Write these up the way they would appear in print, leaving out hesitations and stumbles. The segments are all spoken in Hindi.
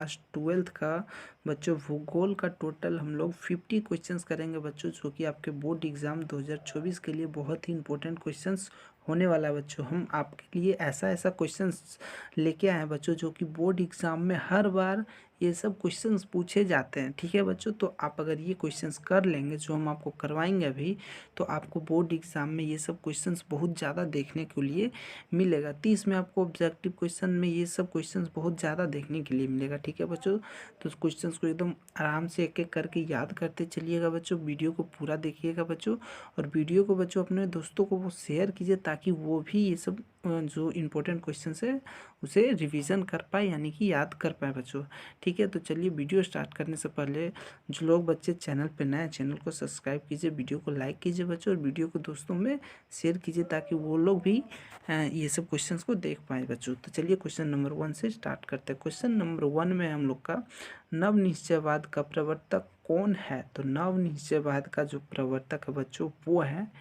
क्लास 12th का बच्चों भूगोल का टोटल हम लोग 50 क्वेश्चंस करेंगे बच्चों, जो कि आपके बोर्ड एग्जाम 2024 के लिए बहुत ही इंपॉर्टेंट क्वेश्चंस होने वाला है बच्चों। हम आपके लिए ऐसा क्वेश्चंस लेके आए हैं बच्चों, जो कि बोर्ड एग्जाम में हर बार ये सब क्वेश्चंस पूछे जाते हैं। ठीक है बच्चों, तो आप अगर ये क्वेश्चंस कर लेंगे जो हम आपको करवाएंगे अभी, तो आपको बोर्ड एग्जाम में ये सब क्वेश्चंस बहुत ज़्यादा देखने के लिए मिलेगा। 30 में आपको ऑब्जेक्टिव क्वेश्चन में ये सब क्वेश्चंस बहुत ज़्यादा देखने के लिए मिलेगा। ठीक है बच्चों, तो उस क्वेश्चंस को एकदम आराम से एक एक करके याद करते चलिएगा बच्चों। वीडियो को पूरा देखिएगा बच्चों, और वीडियो को बच्चों अपने दोस्तों को वो शेयर कीजिए, ताकि वो भी ये सब जो इम्पोर्टेंट क्वेश्चन है उसे रिवीजन कर पाए, यानी कि याद कर पाए बच्चों। ठीक है, तो चलिए वीडियो स्टार्ट करने से पहले जो लोग बच्चे चैनल पे नए हैं, चैनल को सब्सक्राइब कीजिए, वीडियो को लाइक कीजिए बच्चों, और वीडियो को दोस्तों में शेयर कीजिए, ताकि वो लोग भी ये सब क्वेश्चंस को देख पाए बच्चों। तो चलिए क्वेश्चन नंबर 1 से स्टार्ट करते हैं। क्वेश्चन नंबर 1 में हम लोग का नव निश्चयवाद का प्रवर्तक कौन है? तो नव निश्चयवाद का जो प्रवर्तक है बच्चों वो है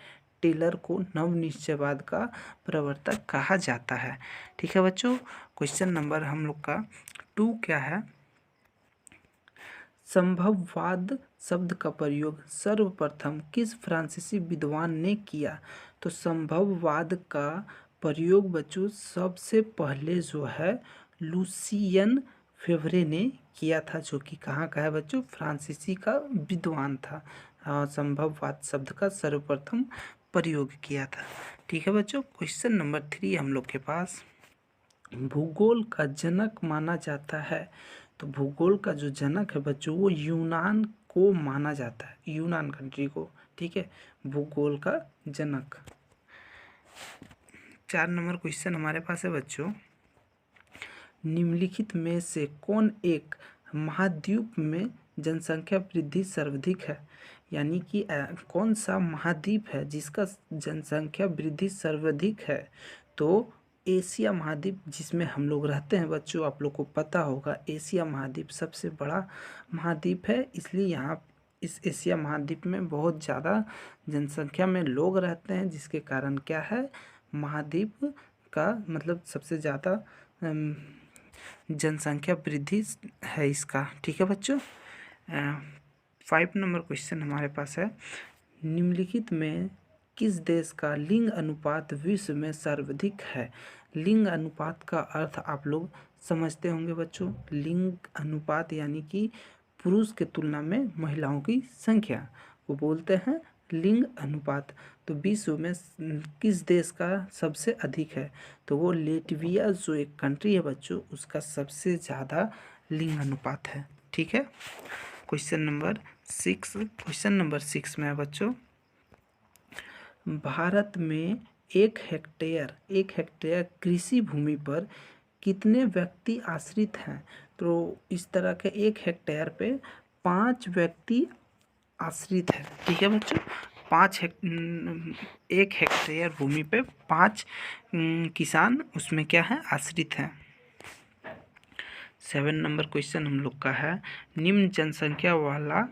टेलर को नव निश्चयवाद का प्रवर्तक कहा जाता है। ठीक है बच्चों, क्वेश्चन नंबर हम लोग का 2 क्या है? संभववाद शब्द का प्रयोग सर्वप्रथम किस फ्रांसीसी विद्वान ने किया? तो संभववाद का प्रयोग बच्चों सबसे पहले जो है लुसियन फेवरे ने किया था, जो कि कहाँ का है बच्चों? फ्रांसीसी का विद्वान था। संभववाद शब्द का सर्वप्रथम प्रयोग किया था। ठीक है बच्चों, क्वेश्चन नंबर 3 हम लोग के पास भूगोल का जनक माना जाता है। तो भूगोल का जो जनक है बच्चों वो यूनान को माना जाता है, यूनान कंट्री को। ठीक है, भूगोल का जनक। 4 नंबर क्वेश्चन हमारे पास है बच्चों, निम्नलिखित में से कौन एक महाद्वीप में जनसंख्या वृद्धि सर्वाधिक है? यानी कि कौन सा महाद्वीप है जिसका जनसंख्या वृद्धि सर्वाधिक है? तो एशिया महाद्वीप, जिसमें हम लोग रहते हैं बच्चों, आप लोग को पता होगा एशिया महाद्वीप सबसे बड़ा महाद्वीप है, इसलिए यहाँ इस एशिया महाद्वीप में बहुत ज़्यादा जनसंख्या में लोग रहते हैं, जिसके कारण क्या है, महाद्वीप का मतलब सबसे ज़्यादा जनसंख्या वृद्धि है इसका। ठीक है बच्चों, 5 नंबर क्वेश्चन हमारे पास है, निम्नलिखित में किस देश का लिंग अनुपात विश्व में सर्वाधिक है? लिंग अनुपात का अर्थ आप लोग समझते होंगे बच्चों। लिंग अनुपात यानी कि पुरुष के तुलना में महिलाओं की संख्या को बोलते हैं लिंग अनुपात। तो विश्व में किस देश का सबसे अधिक है? तो वो लेटविया जो एक कंट्री है बच्चों, उसका सबसे ज़्यादा लिंग अनुपात है। ठीक है, क्वेश्चन नंबर 6 में है बच्चों, भारत में एक हेक्टेयर कृषि भूमि पर कितने व्यक्ति आश्रित हैं? तो इस तरह के 1 हेक्टेयर पे 5 व्यक्ति आश्रित है। ठीक है बच्चों, 1 हेक्टेयर भूमि पे 5 किसान उसमें क्या है, आश्रित हैं। 7 नंबर क्वेश्चन हम लोग का है, निम्न जनसंख्या वाला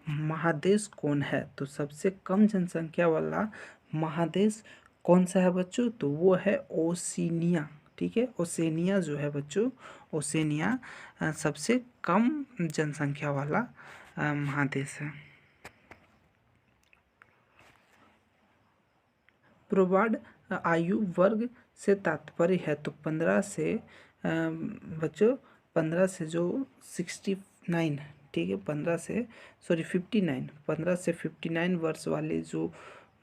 महादेश कौन है? तो सबसे कम जनसंख्या वाला महादेश कौन सा है बच्चों? तो वो है ओशिनिया। ठीक है, ओशिनिया जो है बच्चों, ओशिनिया सबसे कम जनसंख्या वाला महादेश है। प्रौढ़ आयु वर्ग से तात्पर्य है? तो 15 से बच्चों 15 से जो 69, ठीक है, 15 से 59 वर्ष वाले जो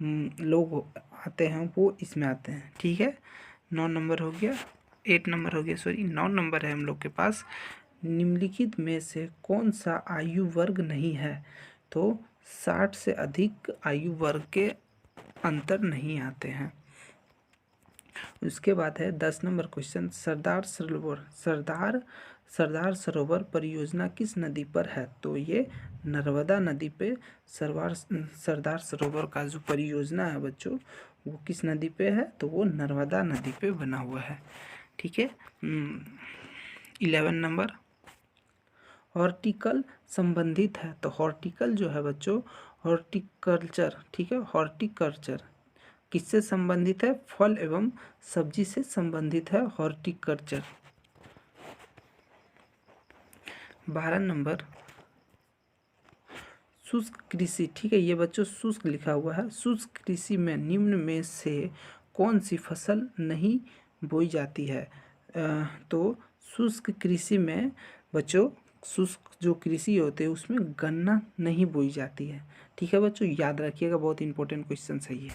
लोग आते हैं वो इसमें आते हैं। ठीक है, 9 नंबर हो गया, 8 नंबर हो गया, 9 नंबर है हम लोग के पास, निम्नलिखित में से कौन सा आयु वर्ग नहीं है? तो 60 से अधिक आयु वर्ग के अंतर नहीं आते हैं। उसके बाद है 10 नंबर क्वेश्चन, सरदार सरोवर परियोजना किस नदी पर है? तो ये नर्मदा नदी पे सरदार सरोवर का जो परियोजना है बच्चों वो किस नदी पे है? तो वो नर्मदा नदी पे बना हुआ है। ठीक है, 11 नंबर, हॉर्टिकल संबंधित है। तो हॉर्टिकल जो है बच्चों, हॉर्टिकल्चर, ठीक है, हॉर्टिकल्चर किससे संबंधित है? फल एवं सब्जी से संबंधित है हॉर्टिकल्चर। 12 नंबर शुष्क कृषि, ठीक है, ये बच्चों शुष्क लिखा हुआ है। शुष्क कृषि में निम्न में से कौन सी फसल नहीं बोई जाती है? तो शुष्क कृषि में बच्चों, शुष्क जो कृषि होते हैं उसमें गन्ना नहीं बोई जाती है, ठीक है बच्चों, याद रखिएगा, बहुत इंपॉर्टेंट क्वेश्चन है ये।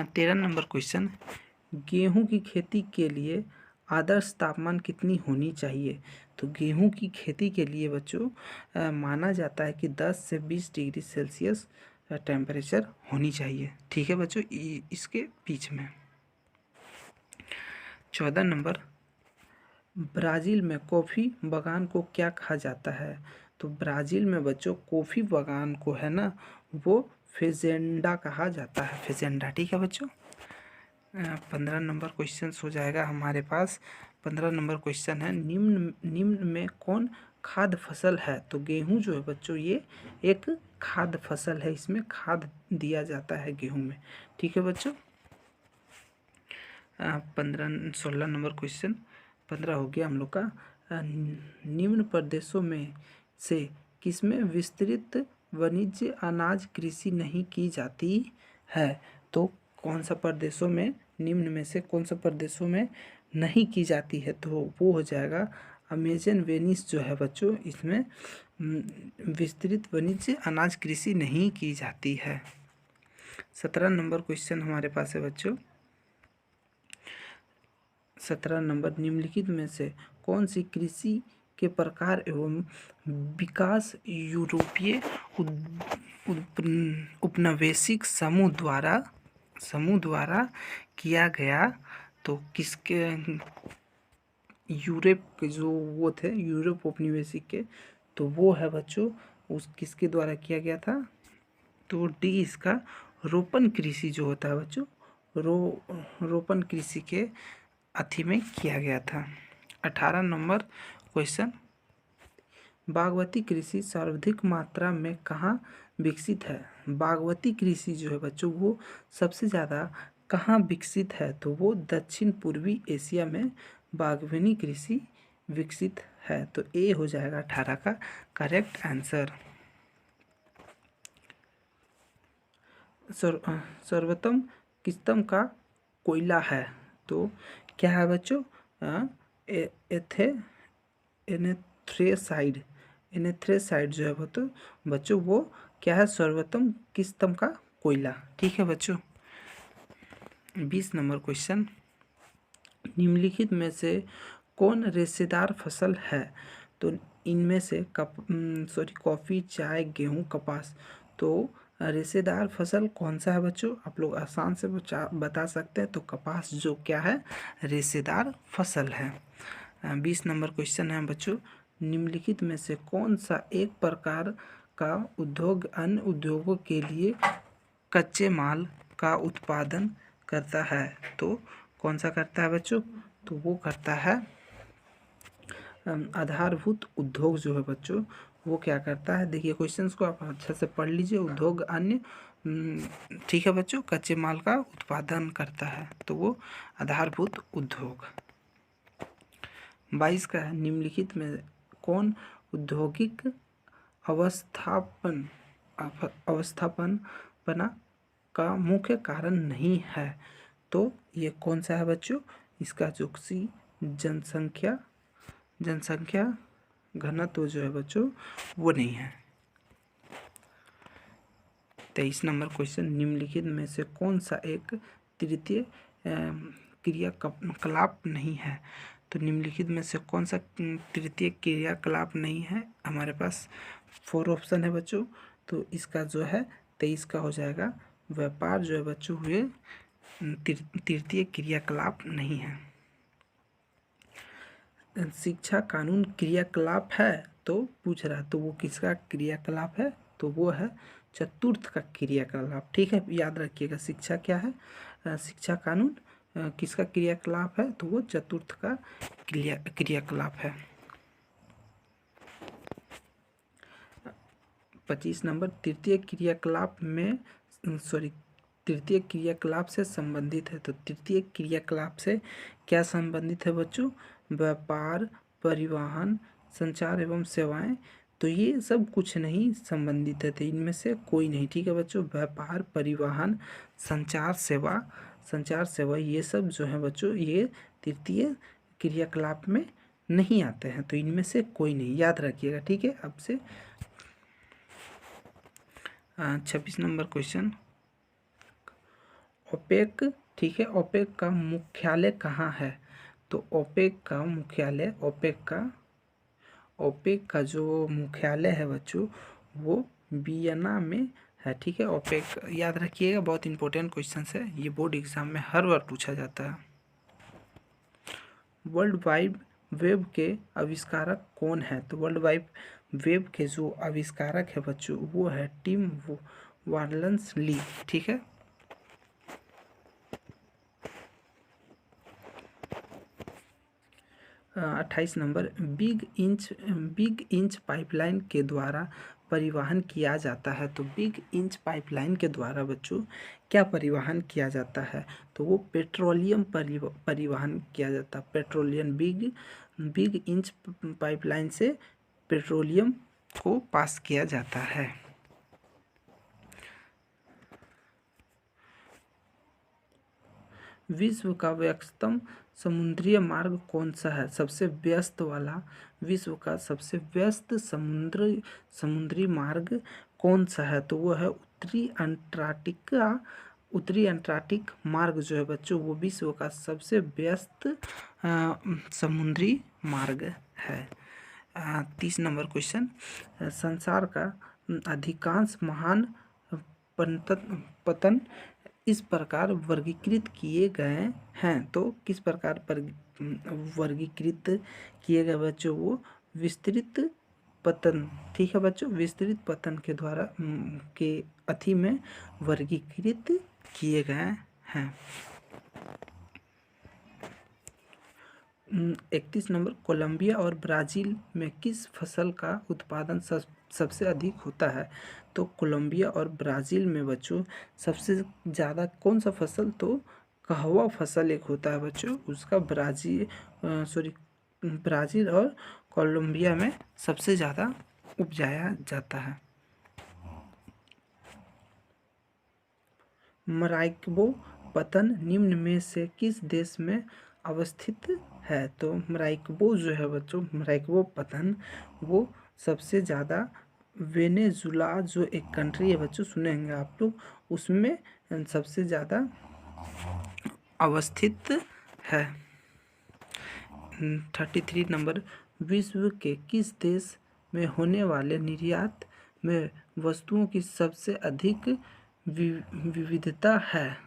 13 नंबर क्वेश्चन, गेहूं की खेती के लिए आदर्श तापमान कितनी होनी चाहिए? तो गेहूं की खेती के लिए बच्चों माना जाता है कि 10 से 20 डिग्री सेल्सियस टेम्परेचर होनी चाहिए, ठीक है बच्चों, इसके बीच में। 14 नंबर, ब्राज़ील में कॉफ़ी बागान को क्या कहा जाता है? तो ब्राज़ील में बच्चों कॉफ़ी बागान को है ना, वो फेजेंडा कहा जाता है, फेजेंडा, ठीक है बच्चों। 15 नंबर क्वेश्चन हो जाएगा हमारे पास। 15 नंबर क्वेश्चन है, निम्न में कौन खाद्य फसल है? तो गेहूं जो है बच्चों ये एक खाद्य फसल है, इसमें खाद दिया जाता है गेहूं में, ठीक है बच्चों। 16 नंबर क्वेश्चन, 15 हो गया हम लोग का। निम्न प्रदेशों में से किसमें विस्तृत वाणिज्य अनाज कृषि नहीं की जाती है? तो कौन सा प्रदेशों में, निम्न में से कौन सा प्रदेशों में नहीं की जाती है? तो वो हो जाएगा अमेजन वेनिस जो है बच्चों, इसमें विस्तृत वाणिज्य अनाज कृषि नहीं की जाती है। 17 नंबर क्वेश्चन हमारे पास है बच्चों। 17 नंबर, निम्नलिखित में से कौन सी कृषि के प्रकार एवं विकास यूरोपीय उपनिवेशिक समूह द्वारा किया गया? तो किसके, यूरोप के जो वो थे, यूरोप उपनिवेशिक के, तो वो है बच्चों उस किसके द्वारा किया गया था? तो डी इसका रोपण कृषि जो होता है बच्चों, रोपण कृषि के अथी में किया गया था। 18 नंबर क्वेश्चन, बागवानी कृषि सर्वाधिक मात्रा में कहाँ विकसित है? बागवानी कृषि जो है बच्चों वो सबसे ज़्यादा कहाँ विकसित है? तो वो दक्षिण पूर्वी एशिया में बागवानी कृषि विकसित है, तो ए हो जाएगा 18 का करेक्ट आंसर। सर्वोत्तम किस्म का कोयला है? तो क्या है बच्चों? एनेथ्रेसाइड, एनेथ्रेसाइड जो है बच्चों वो क्या है? सर्वोत्तम किस्म का कोयला, ठीक है बच्चों। 20 नंबर क्वेश्चन, निम्नलिखित में से कौन रेशेदार फसल है? तो इनमें से कॉफ़ी, चाय, गेहूँ, कपास, तो रेशेदार फसल कौन सा है बच्चों? आप लोग आसान से बता सकते हैं, तो कपास जो क्या है? रेशेदार फसल है। 20 नंबर क्वेश्चन है बच्चों, निम्नलिखित में से कौन सा एक प्रकार का उद्योग अन्य उद्योगों के लिए कच्चे माल का उत्पादन करता है? तो कौन सा करता है बच्चों? तो वो करता है आधारभूत उद्योग जो है बच्चों वो क्या करता है? देखिए क्वेश्चंस को आप अच्छे से पढ़ लीजिए। उद्योग अन्य, ठीक है बच्चों, कच्चे माल का उत्पादन करता है, तो वो आधारभूत उद्योग। 22 का है, निम्नलिखित में कौन औद्योगिक अवस्थापना का मुख्य कारण नहीं है? तो ये कौन सा है बच्चों? इसका जो जनसंख्या घनत्व जो है बच्चों वो नहीं है। 23 नंबर क्वेश्चन, निम्नलिखित में से कौन सा एक तृतीय क्रियाकलाप नहीं है? तो निम्नलिखित में से कौन सा तृतीय क्रियाकलाप नहीं है? हमारे पास 4 ऑप्शन है बच्चों, तो इसका जो है 23 का हो जाएगा व्यापार जो है बच्चों हुए तृतीय क्रियाकलाप नहीं है। शिक्षा कानून क्रियाकलाप है तो पूछ रहा है, तो वो किसका क्रियाकलाप है? तो वो है चतुर्थ का क्रियाकलाप, ठीक है, याद रखिएगा। शिक्षा क्या है? शिक्षा कानून किसका क्रियाकलाप है? तो वो चतुर्थ का क्रियाकलाप है। 25 नंबर, तृतीय क्रियाकलाप में तृतीय क्रियाकलाप से संबंधित है। तो तृतीय क्रियाकलाप से क्या संबंधित है बच्चों? व्यापार, परिवहन, संचार एवं सेवाएं, तो ये सब कुछ नहीं संबंधित है, तो इनमें से कोई नहीं। ठीक है बच्चों, व्यापार, परिवहन, संचार सेवा ये सब जो है बच्चों ये तृतीय क्रियाकलाप में नहीं आते हैं, तो इनमें से कोई नहीं, याद रखिएगा। ठीक है, अब से 26 नंबर क्वेश्चन, ओपेक। ठीक है, ओपेक का मुख्यालय कहाँ है? तो ओपेक का मुख्यालय, ओपेक का जो मुख्यालय है बच्चों वो वियना में है। ठीक है, ओपेक याद रखिएगा, बहुत इंपॉर्टेंट क्वेश्चन है, ये बोर्ड एग्जाम में हर बार पूछा जाता है। वर्ल्ड वाइड वेब के आविष्कारक कौन है? तो वर्ल्ड वाइड वेब के जो आविष्कारक है बच्चों वो है टिम वार्नर्स-ली। ठीक है, 28 नंबर, बिग इंच पाइपलाइन के द्वारा परिवहन किया जाता है। तो बिग इंच पाइपलाइन के द्वारा बच्चों क्या परिवहन किया जाता है? तो वो पेट्रोलियम परिवहन किया जाता है। पेट्रोलियम, बिग इंच पाइपलाइन से पेट्रोलियम को पास किया जाता है। विश्व का व्यस्ततम समुद्री मार्ग कौन सा है? सबसे व्यस्त वाला, विश्व का सबसे व्यस्त समुद्री मार्ग कौन सा है? तो वो है उत्तरी अंटार्कटिक मार्ग जो है बच्चों वो विश्व का सबसे व्यस्त समुद्री मार्ग है। 30 नंबर क्वेश्चन, संसार का अधिकांश महान पतन इस प्रकार वर्गीकृत किए गए हैं। तो किस प्रकार पर वर्गीकृत किए गए बच्चों? वो विस्तृत पतन। ठीक है बच्चों, विस्तृत पतन के द्वारा के अथी में वर्गीकृत किए गए हैं। 31 नंबर, कोलंबिया और ब्राज़ील में किस फसल का उत्पादन सबसे अधिक होता है? तो कोलंबिया और ब्राज़ील में बच्चों सबसे ज़्यादा कौन सा फसल? तो कहवा फसल एक होता है बच्चों, उसका ब्राज़ील और कोलंबिया में सबसे ज़्यादा उपजाया जाता है। मराकबो पतन निम्न में से किस देश में अवस्थित है? तो मराकबो जो है बच्चों, मराकबो पतन वो सबसे ज़्यादा वेनेजुला जो एक कंट्री है बच्चों, सुनेंगे आप लोग, उसमें सबसे ज़्यादा अवस्थित है। 33 नंबर, विश्व के किस देश में होने वाले निर्यात में वस्तुओं की सबसे अधिक विविधता है?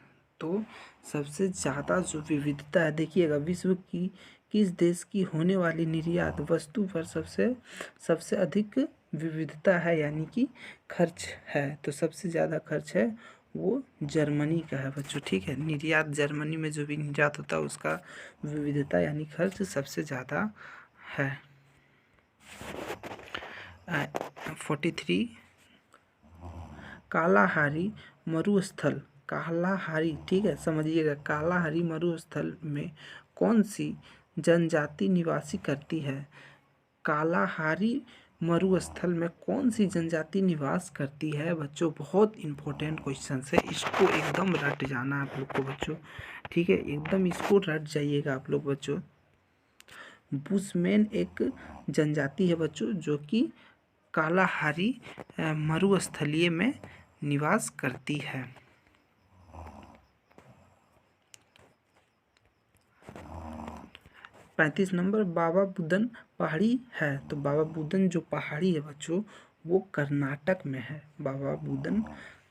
तो सबसे ज़्यादा जो विविधता है, देखिएगा, विश्व की किस देश की होने वाली निर्यात वस्तु पर सबसे अधिक विविधता है, यानी कि खर्च है, तो सबसे ज़्यादा खर्च है वो जर्मनी का है बच्चों। ठीक है, निर्यात जर्मनी में जो भी निर्यात होता है उसका विविधता यानी खर्च सबसे ज़्यादा है। 43, कालाहारी मरुस्थल, कालाहारी, ठीक है, समझिएगा, कालाहारी मरुस्थल में कौन सी जनजाति निवासी करती है? कालाहारी मरुस्थल में कौन सी जनजाति निवास करती है बच्चों? बहुत इंपॉर्टेंट क्वेश्चन है, इसको एकदम रट जाना आप लोग को बच्चों। ठीक है, एकदम इसको रट जाइएगा आप लोग बच्चों। बुशमैन एक जनजाति है बच्चों जो कि कालाहारी मरुस्थलीय में निवास करती है। 35 नंबर, बाबा बुदन पहाड़ी है। तो बाबा बुदन जो पहाड़ी है बच्चों वो कर्नाटक में है। बाबा बुदन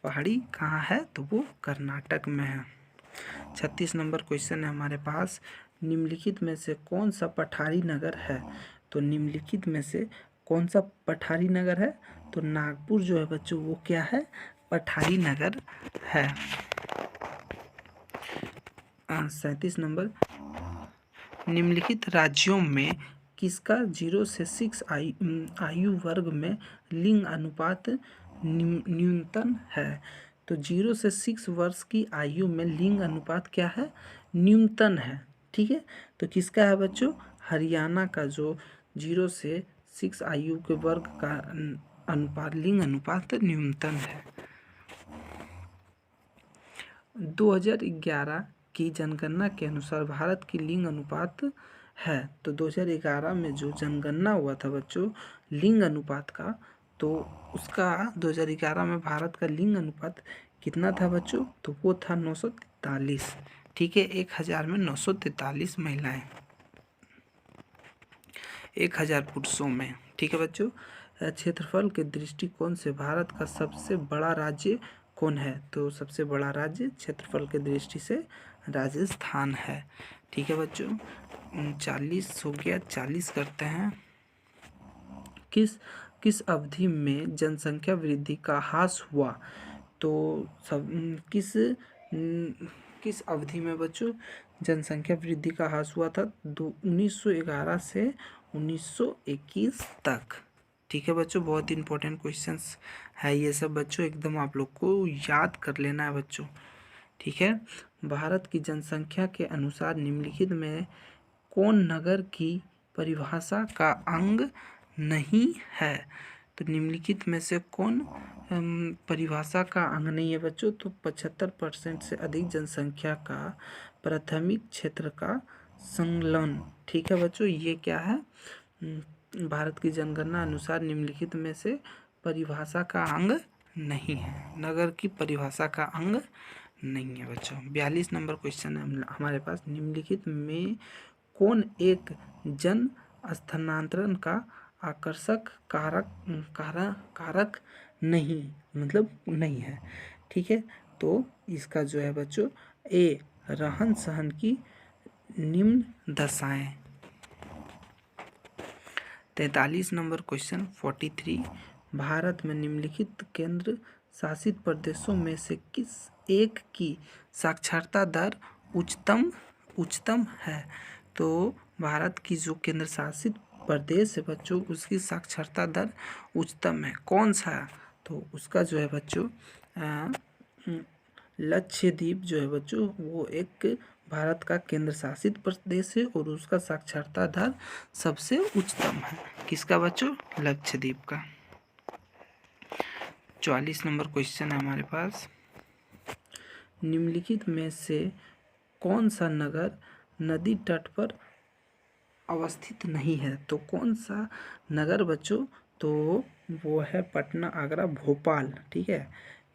पहाड़ी कहाँ है? तो वो कर्नाटक में है। 36 नंबर क्वेश्चन है हमारे पास, निम्नलिखित में से कौन सा पठारी नगर है? तो निम्नलिखित में से कौन सा पठारी नगर है? तो नागपुर जो है बच्चों वो क्या है? पठारी नगर है। 37 नंबर, निम्नलिखित राज्यों में किसका 0 से 6 आयु वर्ग में लिंग अनुपात न्यूनतम है? तो 0 से 6 वर्ष की आयु में लिंग अनुपात क्या है? न्यूनतम है। ठीक है, तो किसका है बच्चों? हरियाणा का जो 0 से 6 आयु के वर्ग का अनुपात, लिंग अनुपात न्यूनतम है। 2011 की जनगणना के अनुसार भारत की लिंग अनुपात है, तो 2011 में जो जनगणना हुआ था बच्चों लिंग अनुपात का, तो उसका 2011 में भारत का लिंग अनुपात कितना था बच्चों, तो वो था 943। ठीक है, 1000 में 943 महिलाएं, 1000 पुरुषों में। ठीक है बच्चों, क्षेत्रफल के दृष्टिकोण से भारत का सबसे बड़ा राज्य कौन है, तो सबसे बड़ा राज्य क्षेत्रफल के दृष्टि से राजस्थान है। ठीक है बच्चों, 40 हो गया, 40 करते हैं। किस अवधि में जनसंख्या वृद्धि का ह्रास हुआ, तो किस अवधि में बच्चों जनसंख्या वृद्धि का ह्रास हुआ था, 1911 से 1921 तक। ठीक है बच्चों, बहुत इंपॉर्टेंट क्वेश्चंस है ये सब बच्चों, एकदम आप लोग को याद कर लेना है बच्चों। ठीक है, भारत की जनसंख्या के अनुसार निम्नलिखित में कौन नगर की परिभाषा का अंग नहीं है, तो निम्नलिखित में से कौन परिभाषा का अंग नहीं है बच्चों, तो 75% से अधिक जनसंख्या का प्राथमिक क्षेत्र का संलग्न। ठीक है बच्चों, ये क्या है, भारत की जनगणना अनुसार निम्नलिखित में से परिभाषा का अंग नहीं है, नगर की परिभाषा का अंग नहीं है बच्चों। 42 नंबर क्वेश्चन है हमारे पास, निम्नलिखित में कौन एक जन स्थानांतरण का आकर्षक कारक नहीं, मतलब नहीं है। ठीक है, तो इसका जो है बच्चों ए, रहन सहन की निम्न दशाएं। 43 नंबर क्वेश्चन 43, भारत में निम्नलिखित केंद्र शासित प्रदेशों में से किस एक की साक्षरता दर उच्चतम है, तो भारत की जो केंद्र शासित प्रदेश है बच्चों उसकी साक्षरता दर उच्चतम है, कौन सा, तो उसका जो है बच्चों लक्षद्वीप जो है बच्चों वो एक भारत का केंद्र शासित प्रदेश है और उसका साक्षरता दर सबसे उच्चतम है। किसका बच्चों, लक्षद्वीप का। 44 नंबर क्वेश्चन है हमारे पास, निम्नलिखित में से कौन सा नगर नदी तट पर अवस्थित नहीं है, तो कौन सा नगर बच्चों, तो वो है पटना, आगरा, भोपाल। ठीक है,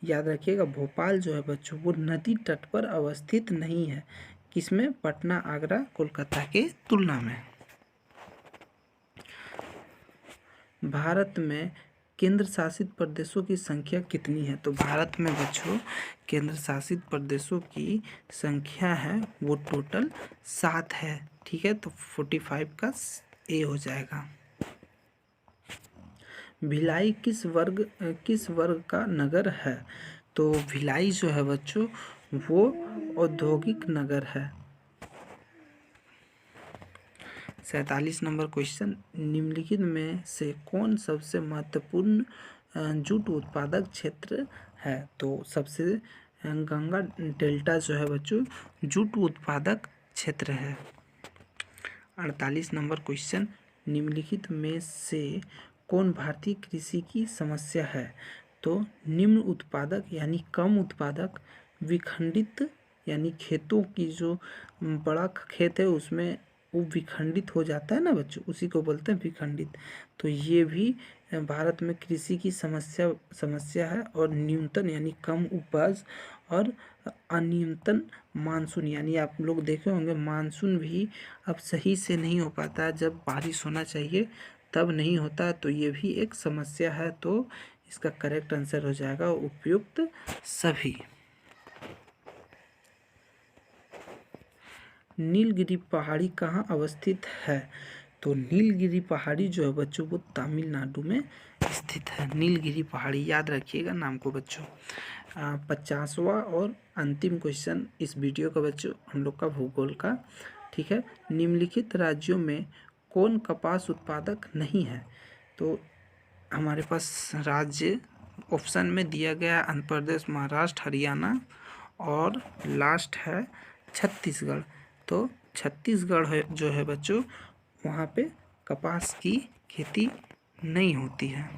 याद रखिएगा भोपाल जो है बच्चों वो नदी तट पर अवस्थित नहीं है, किसमें, पटना, आगरा, कोलकाता के तुलना में। भारत में केंद्र शासित प्रदेशों की संख्या कितनी है, तो भारत में बच्चों केंद्र शासित प्रदेशों की संख्या है वो टोटल 7 है। ठीक है, तो 45 का ए हो जाएगा। भिलाई किस वर्ग का नगर है, तो भिलाई जो है बच्चों वो औद्योगिक नगर है। 47 नंबर क्वेश्चन, निम्नलिखित में से कौन सबसे महत्वपूर्ण जूट उत्पादक क्षेत्र है, तो सबसे गंगा डेल्टा जो है बच्चों जूट उत्पादक क्षेत्र है। 48 नंबर क्वेश्चन, निम्नलिखित में से कौन भारतीय कृषि की समस्या है, तो निम्न उत्पादक यानी कम उत्पादक, विखंडित यानी खेतों की जो बड़ा खेत है उसमें वो विखंडित हो जाता है ना बच्चों, उसी को बोलते हैं विखंडित, तो ये भी भारत में कृषि की समस्या है। और न्यूनतम यानी कम उपज और अनियमित मानसून, यानी आप लोग देखे होंगे मानसून भी अब सही से नहीं हो पाता है, जब बारिश होना चाहिए तब नहीं होता, तो ये भी एक समस्या है, तो इसका करेक्ट आंसर हो जाएगा उपयुक्त सभी। नीलगिरी पहाड़ी कहाँ अवस्थित है, तो नीलगिरी पहाड़ी जो है बच्चों वो तमिलनाडु में स्थित है। नीलगिरी पहाड़ी याद रखिएगा नाम को बच्चों। 50वां और अंतिम क्वेश्चन इस वीडियो का बच्चों हम लोग का भूगोल का। ठीक है, निम्नलिखित राज्यों में कौन कपास उत्पादक नहीं है, तो हमारे पास राज्य ऑप्शन में दिया गया आंध्र प्रदेश, महाराष्ट्र, हरियाणा और लास्ट है छत्तीसगढ़। तो छत्तीसगढ़ है जो है बच्चों वहाँ पे कपास की खेती नहीं होती है।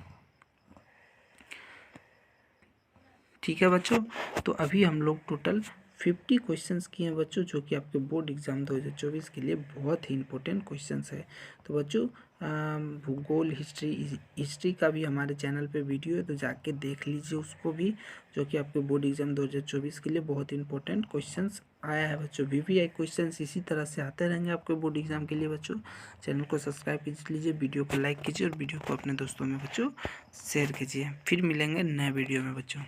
ठीक है बच्चों, तो अभी हम लोग टोटल 50 क्वेश्चंस किए हैं बच्चों, जो कि आपके बोर्ड एग्ज़ाम 2024 के लिए बहुत ही इंपॉर्टेंट क्वेश्चंस है। तो बच्चों भूगोल, हिस्ट्री का भी हमारे चैनल पे वीडियो है, तो जाके देख लीजिए उसको भी, जो कि आपके बोर्ड एग्ज़ाम 2024 के लिए बहुत ही इंपॉर्टेंट क्वेश्चंस आया है बच्चों। VVI क्वेश्चंस इसी तरह से आते रहेंगे आपके बोर्ड एग्ज़ाम के लिए बच्चों। चैनल को सब्सक्राइब कीजिए लीजिए, वीडियो को लाइक कीजिए और वीडियो को अपने दोस्तों में बच्चों शेयर कीजिए। फिर मिलेंगे नए वीडियो में बच्चों।